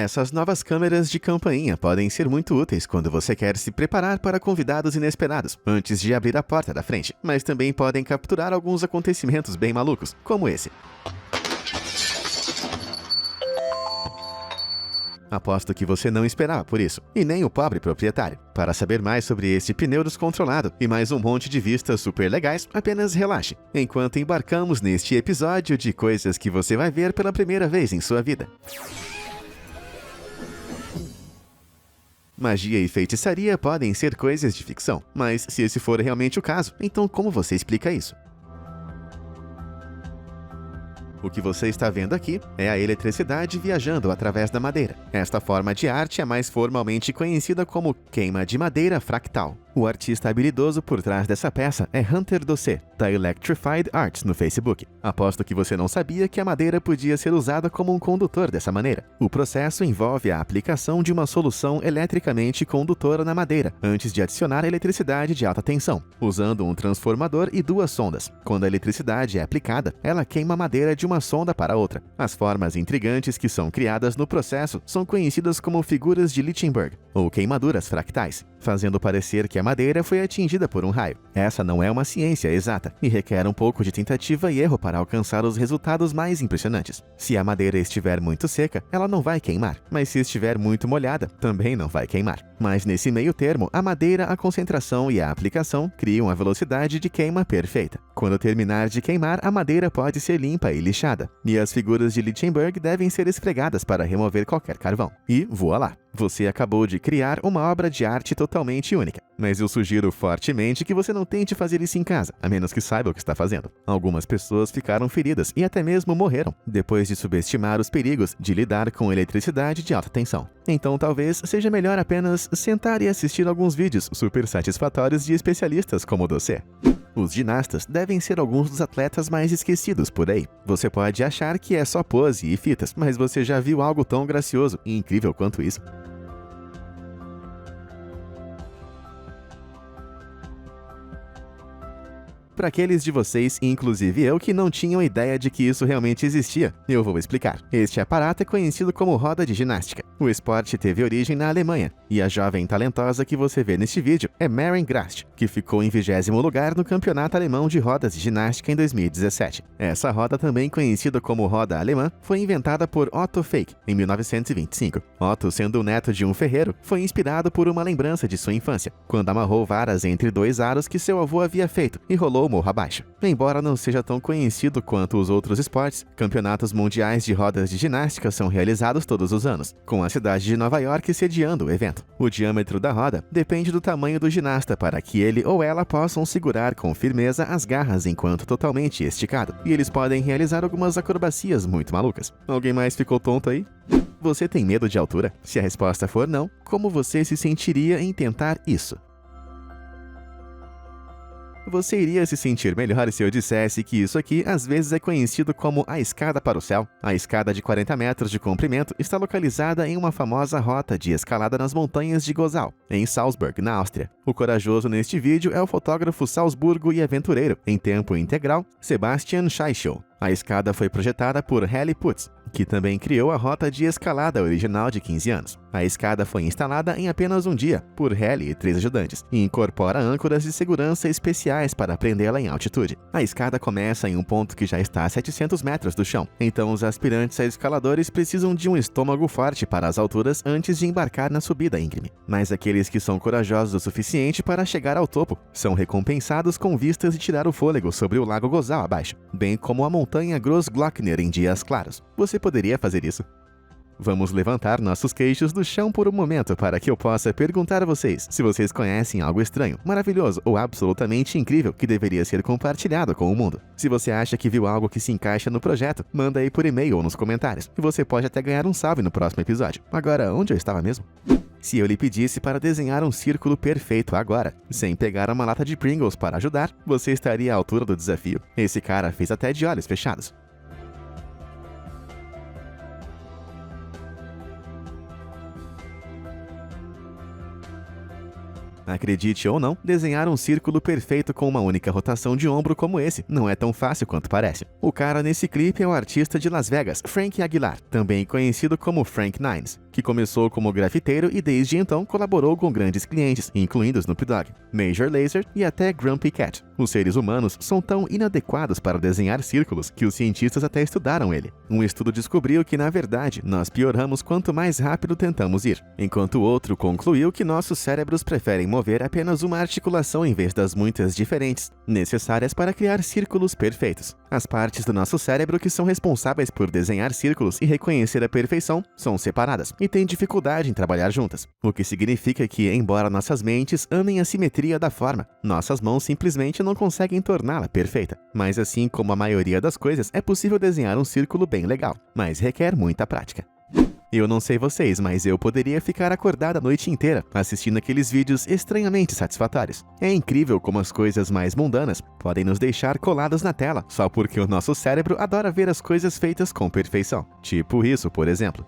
Essas novas câmeras de campainha podem ser muito úteis quando você quer se preparar para convidados inesperados antes de abrir a porta da frente, mas também podem capturar alguns acontecimentos bem malucos, como esse. Aposto que você não esperava por isso, e nem o pobre proprietário. Para saber mais sobre este pneu descontrolado e mais um monte de vistas super legais, apenas relaxe, enquanto embarcamos neste episódio de coisas que você vai ver pela primeira vez em sua vida. Magia e feitiçaria podem ser coisas de ficção, mas se esse for realmente o caso, então como você explica isso? O que você está vendo aqui é a eletricidade viajando através da madeira. Esta forma de arte é mais formalmente conhecida como queima de madeira fractal. O artista habilidoso por trás dessa peça é Hunter Doce, da Electrified Arts no Facebook. Aposto que você não sabia que a madeira podia ser usada como um condutor dessa maneira. O processo envolve a aplicação de uma solução eletricamente condutora na madeira, antes de adicionar a eletricidade de alta tensão, usando um transformador e duas sondas. Quando a eletricidade é aplicada, ela queima a madeira de uma sonda para outra. As formas intrigantes que são criadas no processo são conhecidas como figuras de Lichtenberg, ou queimaduras fractais, fazendo parecer que a madeira foi atingida por um raio. Essa não é uma ciência exata e requer um pouco de tentativa e erro para alcançar os resultados mais impressionantes. Se a madeira estiver muito seca, ela não vai queimar, mas se estiver muito molhada, também não vai queimar. Mas nesse meio termo, a madeira, a concentração e a aplicação criam a velocidade de queima perfeita. Quando terminar de queimar, a madeira pode ser limpa e lixada, e as figuras de Lichtenberg devem ser esfregadas para remover qualquer carvão. E voa lá! Você acabou de criar uma obra de arte totalmente única. Mas eu sugiro fortemente que você não tente fazer isso em casa, a menos que saiba o que está fazendo. Algumas pessoas ficaram feridas e até mesmo morreram, depois de subestimar os perigos de lidar com eletricidade de alta tensão. Então talvez seja melhor apenas sentar e assistir alguns vídeos super satisfatórios de especialistas como você. Os ginastas devem ser alguns dos atletas mais esquecidos por aí. Você pode achar que é só pose e fitas, mas você já viu algo tão gracioso e incrível quanto isso? Para aqueles de vocês, inclusive eu, que não tinham ideia de que isso realmente existia, eu vou explicar. Este aparato é conhecido como roda de ginástica. O esporte teve origem na Alemanha, e a jovem talentosa que você vê neste vídeo é Maren Grast, que ficou em 20º lugar no Campeonato Alemão de Rodas de Ginástica em 2017. Essa roda, também conhecida como roda alemã, foi inventada por Otto Fake em 1925. Otto, sendo o neto de um ferreiro, foi inspirado por uma lembrança de sua infância, quando amarrou varas entre dois aros que seu avô havia feito e rolou morro abaixo. Embora não seja tão conhecido quanto os outros esportes, campeonatos mundiais de rodas de ginástica são realizados todos os anos, com a cidade de Nova York sediando o evento. O diâmetro da roda depende do tamanho do ginasta para que ele ou ela possam segurar com firmeza as garras enquanto totalmente esticado, e eles podem realizar algumas acrobacias muito malucas. Alguém mais ficou tonto aí? Você tem medo de altura? Se a resposta for não, como você se sentiria em tentar isso? Você iria se sentir melhor se eu dissesse que isso aqui às vezes é conhecido como a escada para o céu. A escada de 40 metros de comprimento está localizada em uma famosa rota de escalada nas montanhas de Gosau, em Salzburg, na Áustria. O corajoso neste vídeo é o fotógrafo salzburgo e aventureiro, em tempo integral, Sebastian Scheichel. A escada foi projetada por Helly Putz, que também criou a rota de escalada original de 15 anos. A escada foi instalada em apenas um dia, por Helly e 3 ajudantes, e incorpora âncoras de segurança especiais para prendê-la em altitude. A escada começa em um ponto que já está a 700 metros do chão, então os aspirantes a escaladores precisam de um estômago forte para as alturas antes de embarcar na subida íngreme. Mas aqueles que são corajosos o suficiente para chegar ao topo são recompensados com vistas de tirar o fôlego sobre o lago Gosau abaixo, bem como a montanha Grossglockner em dias claros. Você poderia fazer isso? Vamos levantar nossos queixos do chão por um momento para que eu possa perguntar a vocês se vocês conhecem algo estranho, maravilhoso ou absolutamente incrível que deveria ser compartilhado com o mundo. Se você acha que viu algo que se encaixa no projeto, manda aí por e-mail ou nos comentários, e você pode até ganhar um salve no próximo episódio. Agora, onde eu estava mesmo? Se eu lhe pedisse para desenhar um círculo perfeito agora, sem pegar uma lata de Pringles para ajudar, você estaria à altura do desafio. Esse cara fez até de olhos fechados. Acredite ou não, desenhar um círculo perfeito com uma única rotação de ombro como esse não é tão fácil quanto parece. O cara nesse clipe é o artista de Las Vegas, Frank Aguilar, também conhecido como Frank Nines, que começou como grafiteiro e desde então colaborou com grandes clientes, incluindo Snoop Dogg, Major Lazer e até Grumpy Cat. Os seres humanos são tão inadequados para desenhar círculos que os cientistas até estudaram ele. Um estudo descobriu que, na verdade, nós pioramos quanto mais rápido tentamos ir, enquanto o outro concluiu que nossos cérebros preferem mover apenas uma articulação em vez das muitas diferentes, necessárias para criar círculos perfeitos. As partes do nosso cérebro que são responsáveis por desenhar círculos e reconhecer a perfeição são separadas e têm dificuldade em trabalhar juntas, o que significa que, embora nossas mentes amem a simetria da forma, nossas mãos simplesmente não conseguem torná-la perfeita. Mas assim como a maioria das coisas, é possível desenhar um círculo bem legal, mas requer muita prática. Eu não sei vocês, mas eu poderia ficar acordado a noite inteira assistindo aqueles vídeos estranhamente satisfatórios. É incrível como as coisas mais mundanas podem nos deixar colados na tela, só porque o nosso cérebro adora ver as coisas feitas com perfeição. Tipo isso, por exemplo.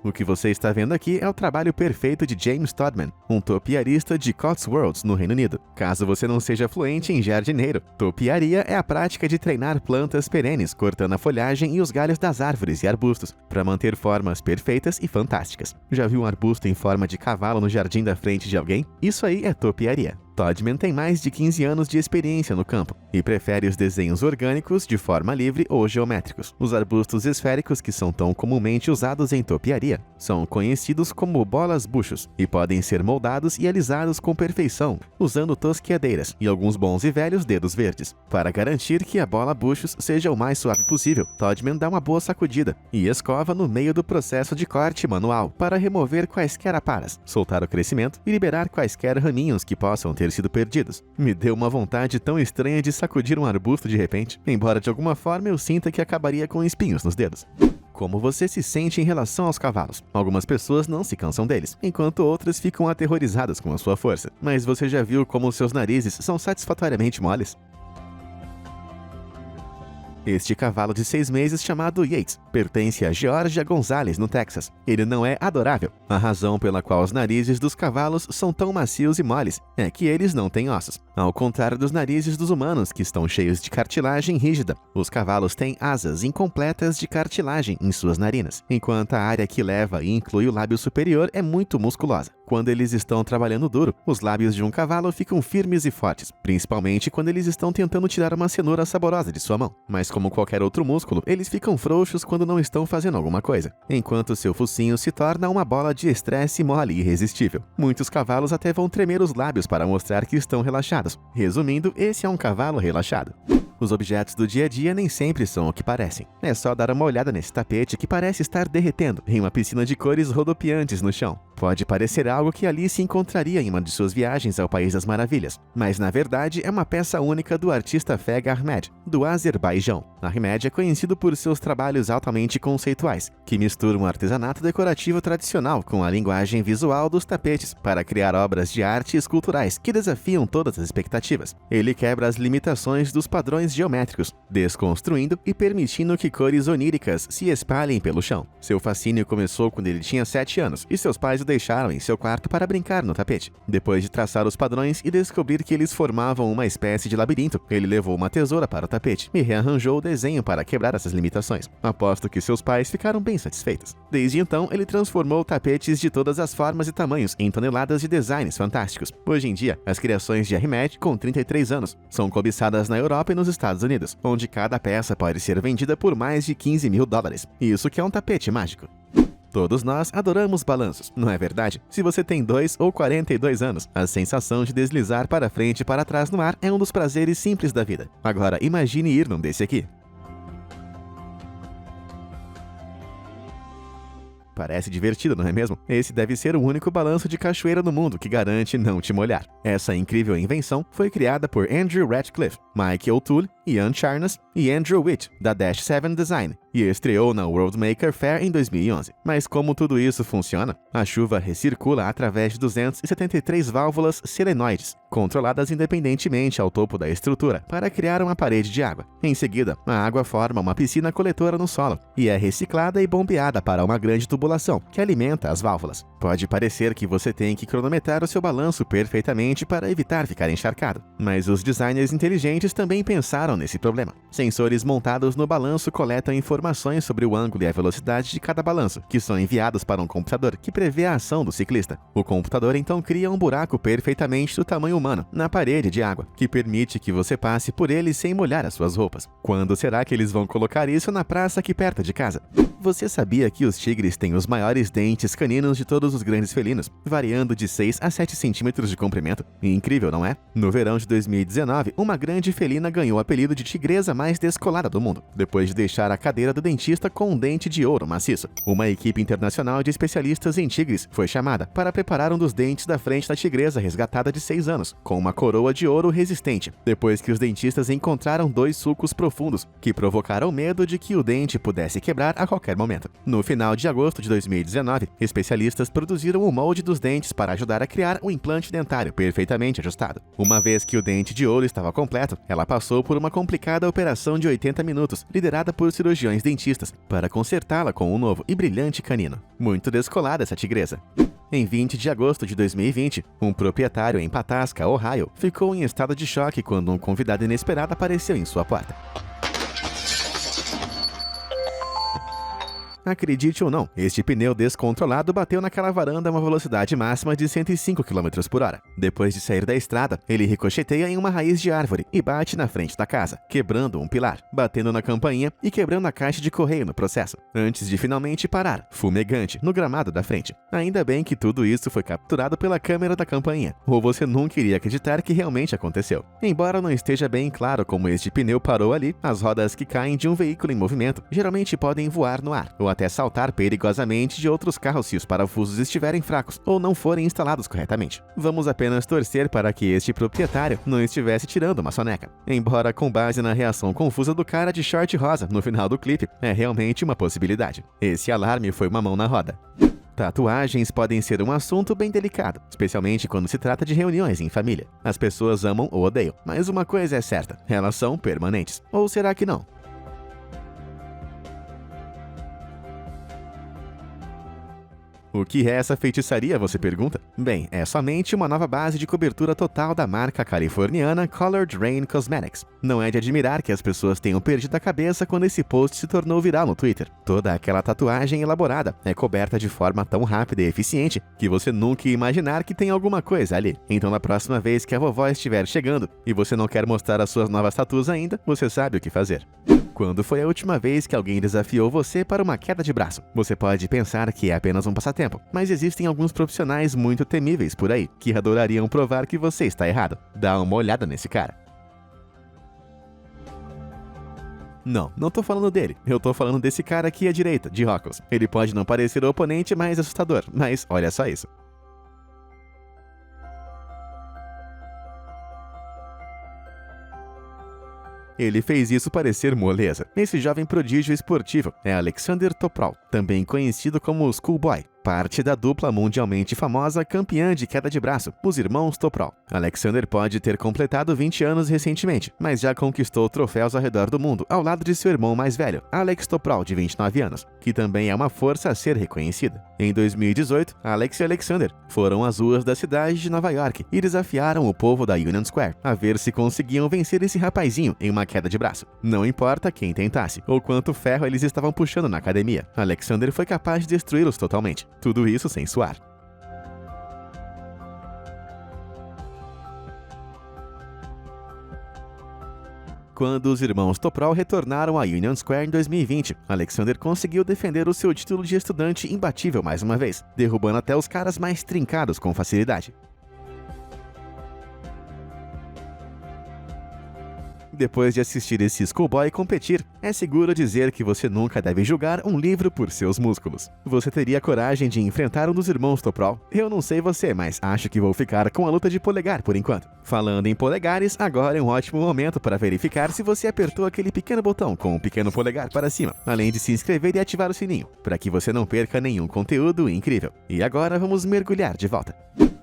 O que você está vendo aqui é o trabalho perfeito de James Todman, um topiarista de Cotswolds, no Reino Unido. Caso você não seja fluente em jardineiro, topiaria é a prática de treinar plantas perenes, cortando a folhagem e os galhos das árvores e arbustos, para manter formas perfeitas e fantásticas. Já viu um arbusto em forma de cavalo no jardim da frente de alguém? Isso aí é topiaria. Todman tem mais de 15 anos de experiência no campo e prefere os desenhos orgânicos de forma livre ou geométricos. Os arbustos esféricos que são tão comumente usados em topiaria são conhecidos como bolas buchos e podem ser moldados e alisados com perfeição, usando tosquiadeiras e alguns bons e velhos dedos verdes. Para garantir que a bola buchos seja o mais suave possível, Todman dá uma boa sacudida e escova no meio do processo de corte manual para remover quaisquer aparas, soltar o crescimento e liberar quaisquer raminhos que possam ter sido perdidos. Me deu uma vontade tão estranha de sacudir um arbusto de repente, embora de alguma forma eu sinta que acabaria com espinhos nos dedos. Como você se sente em relação aos cavalos? Algumas pessoas não se cansam deles, enquanto outras ficam aterrorizadas com a sua força. Mas você já viu como seus narizes são satisfatoriamente moles? Este cavalo de 6 meses chamado Yates pertence a Georgia Gonzalez, no Texas. Ele não é adorável. A razão pela qual os narizes dos cavalos são tão macios e moles é que eles não têm ossos. Ao contrário dos narizes dos humanos, que estão cheios de cartilagem rígida, os cavalos têm asas incompletas de cartilagem em suas narinas, enquanto a área que leva e inclui o lábio superior é muito musculosa. Quando eles estão trabalhando duro, os lábios de um cavalo ficam firmes e fortes, principalmente quando eles estão tentando tirar uma cenoura saborosa de sua mão. Mas como qualquer outro músculo, eles ficam frouxos quando não estão fazendo alguma coisa, enquanto seu focinho se torna uma bola de estresse mole e irresistível. Muitos cavalos até vão tremer os lábios para mostrar que estão relaxados. Resumindo, esse é um cavalo relaxado. Os objetos do dia a dia nem sempre são o que parecem. É só dar uma olhada nesse tapete que parece estar derretendo em uma piscina de cores rodopiantes no chão. Pode parecer algo que Alice encontraria em uma de suas viagens ao País das Maravilhas, mas na verdade é uma peça única do artista Feg Ahmed, do Azerbaijão. Ahmed é conhecido por seus trabalhos altamente conceituais, que misturam o artesanato decorativo tradicional com a linguagem visual dos tapetes para criar obras de arte esculturais que desafiam todas as expectativas. Ele quebra as limitações dos padrões geométricos, desconstruindo e permitindo que cores oníricas se espalhem pelo chão. Seu fascínio começou quando ele tinha 7 anos e seus pais o deixaram em seu quarto para brincar no tapete. Depois de traçar os padrões e descobrir que eles formavam uma espécie de labirinto, ele levou uma tesoura para o tapete e rearranjou o desenho para quebrar essas limitações. Aposto que seus pais ficaram bem satisfeitos. Desde então, ele transformou tapetes de todas as formas e tamanhos em toneladas de designs fantásticos. Hoje em dia, as criações de Ahmed, com 33 anos, são cobiçadas na Europa e nos Estados Unidos, onde cada peça pode ser vendida por mais de $15.000. Isso que é um tapete mágico. Todos nós adoramos balanços, não é verdade? Se você tem 2 ou 42 anos, a sensação de deslizar para frente e para trás no ar é um dos prazeres simples da vida. Agora, imagine ir num desse aqui. Parece divertido, não é mesmo? Esse deve ser o único balanço de cachoeira no mundo que garante não te molhar. Essa incrível invenção foi criada por Andrew Radcliffe, Mike O'Toole, Ian Charnas e Andrew Witt, da Dash 7 Design, e estreou na World Maker Fair em 2011. Mas como tudo isso funciona? A chuva recircula através de 273 válvulas selenoides, controladas independentemente ao topo da estrutura, para criar uma parede de água. Em seguida, a água forma uma piscina coletora no solo, e é reciclada e bombeada para uma grande tubulação, que alimenta as válvulas. Pode parecer que você tem que cronometrar o seu balanço perfeitamente para evitar ficar encharcado, mas os designers inteligentes também pensaram ajudaram nesse problema. Sensores montados no balanço coletam informações sobre o ângulo e a velocidade de cada balanço, que são enviados para um computador que prevê a ação do ciclista. O computador então cria um buraco perfeitamente do tamanho humano na parede de água, que permite que você passe por ele sem molhar as suas roupas. Quando será que eles vão colocar isso na praça aqui perto de casa? Você sabia que os tigres têm os maiores dentes caninos de todos os grandes felinos, variando de 6 a 7 centímetros de comprimento? Incrível, não é? No verão de 2019, uma grande felina ganhou o apelido de tigresa mais descolada do mundo, depois de deixar a cadeira do dentista com um dente de ouro maciço. Uma equipe internacional de especialistas em tigres foi chamada para preparar um dos dentes da frente da tigresa resgatada de 6 anos, com uma coroa de ouro resistente, depois que os dentistas encontraram 2 sulcos profundos, que provocaram medo de que o dente pudesse quebrar a qualquer momento. No final de agosto de 2019, especialistas produziram o molde dos dentes para ajudar a criar um implante dentário perfeitamente ajustado. Uma vez que o dente de ouro estava completo, ela passou por uma complicada operação de 80 minutos, liderada por cirurgiões dentistas, para consertá-la com um novo e brilhante canino. Muito descolada essa tigresa. Em 20 de agosto de 2020, um proprietário em Pataska, Ohio, ficou em estado de choque quando um convidado inesperado apareceu em sua porta. Acredite ou não, este pneu descontrolado bateu naquela varanda a uma velocidade máxima de 105 km por hora. Depois de sair da estrada, ele ricocheteia em uma raiz de árvore e bate na frente da casa, quebrando um pilar, batendo na campainha e quebrando a caixa de correio no processo, antes de finalmente parar, fumegante, no gramado da frente. Ainda bem que tudo isso foi capturado pela câmera da campainha, ou você nunca iria acreditar que realmente aconteceu. Embora não esteja bem claro como este pneu parou ali, as rodas que caem de um veículo em movimento geralmente podem voar no ar, ou até saltar perigosamente de outros carros se os parafusos estiverem fracos ou não forem instalados corretamente. Vamos apenas torcer para que este proprietário não estivesse tirando uma soneca. Embora com base na reação confusa do cara de short rosa no final do clipe, é realmente uma possibilidade. Esse alarme foi uma mão na roda. Tatuagens podem ser um assunto bem delicado, especialmente quando se trata de reuniões em família. As pessoas amam ou odeiam, mas uma coisa é certa, elas são permanentes. Ou será que não? O que é essa feitiçaria, você pergunta? Bem, é somente uma nova base de cobertura total da marca californiana Colored Rain Cosmetics. Não é de admirar que as pessoas tenham perdido a cabeça quando esse post se tornou viral no Twitter. Toda aquela tatuagem elaborada é coberta de forma tão rápida e eficiente que você nunca ia imaginar que tem alguma coisa ali. Então, na próxima vez que a vovó estiver chegando e você não quer mostrar as suas novas tatuas ainda, você sabe o que fazer. Quando foi a última vez que alguém desafiou você para uma queda de braço? Você pode pensar que é apenas um passatempo, mas existem alguns profissionais muito temíveis por aí que adorariam provar que você está errado. Dá uma olhada nesse cara. Não tô falando dele. Eu tô falando desse cara aqui à direita, de óculos. Ele pode não parecer o oponente mais assustador, mas olha só isso. Ele fez isso parecer moleza. Esse jovem prodígio esportivo é Alexander Topral, também conhecido como Schoolboy, parte da dupla mundialmente famosa campeã de queda de braço, os irmãos Topral. Alexander pode ter completado 20 anos recentemente, mas já conquistou troféus ao redor do mundo, ao lado de seu irmão mais velho, Alex Topral, de 29 anos, que também é uma força a ser reconhecida. Em 2018, Alex e Alexander foram às ruas da cidade de Nova York e desafiaram o povo da Union Square a ver se conseguiam vencer esse rapazinho em uma queda de braço. Não importa quem tentasse, ou quanto ferro eles estavam puxando na academia, Alexander foi capaz de destruí-los totalmente. Tudo isso sem suar. Quando os irmãos Topral retornaram à Union Square em 2020, Alexander conseguiu defender o seu título de estudante imbatível mais uma vez, derrubando até os caras mais trincados com facilidade. Depois de assistir esse Schoolboy competir, é seguro dizer que você nunca deve julgar um livro por seus músculos. Você teria coragem de enfrentar um dos irmãos Topral? Eu não sei você, mas acho que vou ficar com a luta de polegar por enquanto. Falando em polegares, agora é um ótimo momento para verificar se você apertou aquele pequeno botão com o pequeno polegar para cima, além de se inscrever e ativar o sininho, para que você não perca nenhum conteúdo incrível. E agora vamos mergulhar de volta.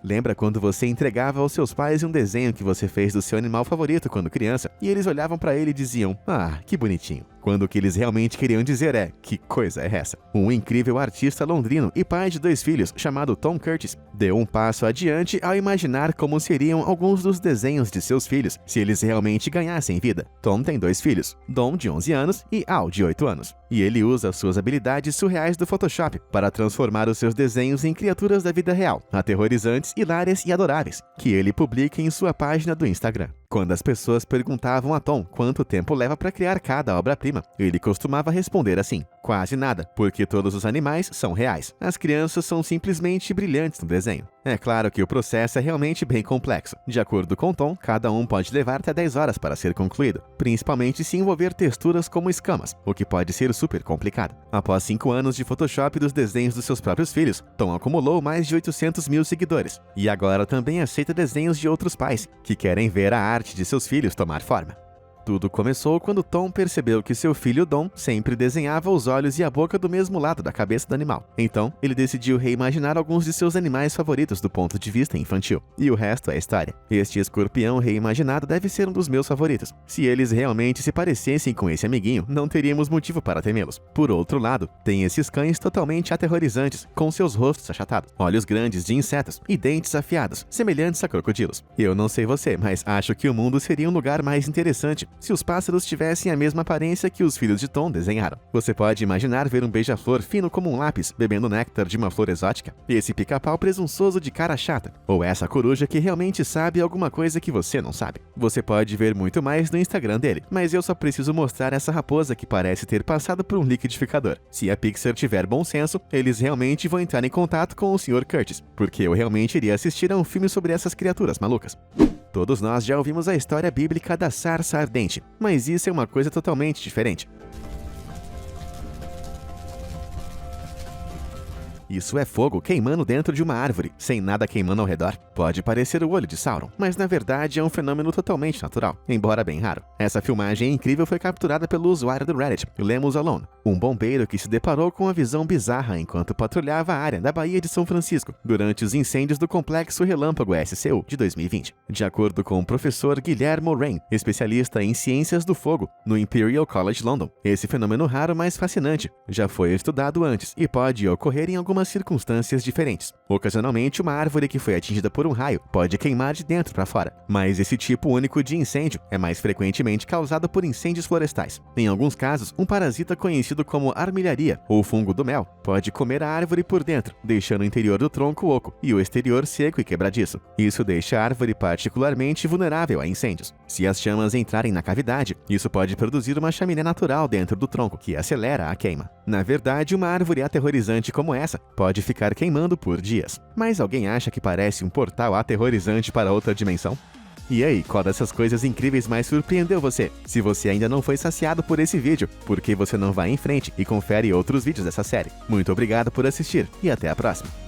Lembra quando você entregava aos seus pais um desenho que você fez do seu animal favorito quando criança, e eles olhavam para ele e diziam: "Ah, que bonitinho"? quando o que eles realmente queriam dizer é: que coisa é essa? Um incrível artista londrino e pai de 2 filhos, chamado Tom Curtis, deu um passo adiante ao imaginar como seriam alguns dos desenhos de seus filhos se eles realmente ganhassem vida. Tom tem 2 filhos, Dom, de 11 anos, e Al, de 8 anos. E ele usa suas habilidades surreais do Photoshop para transformar os seus desenhos em criaturas da vida real, aterrorizantes, hilárias e adoráveis, que ele publica em sua página do Instagram. Quando as pessoas perguntavam a Tom quanto tempo leva para criar cada obra-prima, ele costumava responder assim: quase nada, porque todos os animais são reais. As crianças são simplesmente brilhantes no desenho. É claro que o processo é realmente bem complexo. De acordo com Tom, cada um pode levar até 10 horas para ser concluído, principalmente se envolver texturas como escamas, o que pode ser super complicado. Após 5 anos de Photoshop dos desenhos dos seus próprios filhos, Tom acumulou mais de 800 mil seguidores. E agora também aceita desenhos de outros pais, que querem ver a arte de seus filhos tomar forma. Tudo começou quando Tom percebeu que seu filho Dom sempre desenhava os olhos e a boca do mesmo lado da cabeça do animal. Então, ele decidiu reimaginar alguns de seus animais favoritos do ponto de vista infantil. E o resto é história. Este escorpião reimaginado deve ser um dos meus favoritos. Se eles realmente se parecessem com esse amiguinho, não teríamos motivo para temê-los. Por outro lado, tem esses cães totalmente aterrorizantes, com seus rostos achatados, olhos grandes de insetos e dentes afiados, semelhantes a crocodilos. Eu não sei você, mas acho que o mundo seria um lugar mais interessante se os pássaros tivessem a mesma aparência que os filhos de Tom desenharam. Você pode imaginar ver um beija-flor fino como um lápis, bebendo néctar de uma flor exótica? Esse pica-pau presunçoso de cara chata? Ou essa coruja que realmente sabe alguma coisa que você não sabe? Você pode ver muito mais no Instagram dele, mas eu só preciso mostrar essa raposa que parece ter passado por um liquidificador. Se a Pixar tiver bom senso, eles realmente vão entrar em contato com o Sr. Curtis, porque eu realmente iria assistir a um filme sobre essas criaturas malucas. Todos nós já ouvimos a história bíblica da sarça ardente, mas isso é uma coisa totalmente diferente. Isso é fogo queimando dentro de uma árvore, sem nada queimando ao redor. Pode parecer o olho de Sauron, mas na verdade é um fenômeno totalmente natural, embora bem raro. Essa filmagem incrível foi capturada pelo usuário do Reddit, Lemus Alone, um bombeiro que se deparou com uma visão bizarra enquanto patrulhava a área da Baía de São Francisco, durante os incêndios do Complexo Relâmpago SCU de 2020. De acordo com o professor Guillermo Rain, especialista em ciências do fogo, no Imperial College London, esse fenômeno raro mas fascinante já foi estudado antes e pode ocorrer em algumas circunstâncias diferentes. Ocasionalmente, uma árvore que foi atingida por um raio pode queimar de dentro para fora, mas esse tipo único de incêndio é mais frequentemente causado por incêndios florestais. Em alguns casos, um parasita conhecido como armilharia ou fungo do mel pode comer a árvore por dentro, deixando o interior do tronco oco e o exterior seco e quebradiço. Isso deixa a árvore particularmente vulnerável a incêndios. Se as chamas entrarem na cavidade, isso pode produzir uma chaminé natural dentro do tronco, que acelera a queima. Na verdade, uma árvore aterrorizante como essa pode ficar queimando por dias. Mas alguém acha que parece um portal aterrorizante para outra dimensão? E aí, qual dessas coisas incríveis mais surpreendeu você? Se você ainda não foi saciado por esse vídeo, por que você não vai em frente e confere outros vídeos dessa série? Muito obrigado por assistir e até a próxima!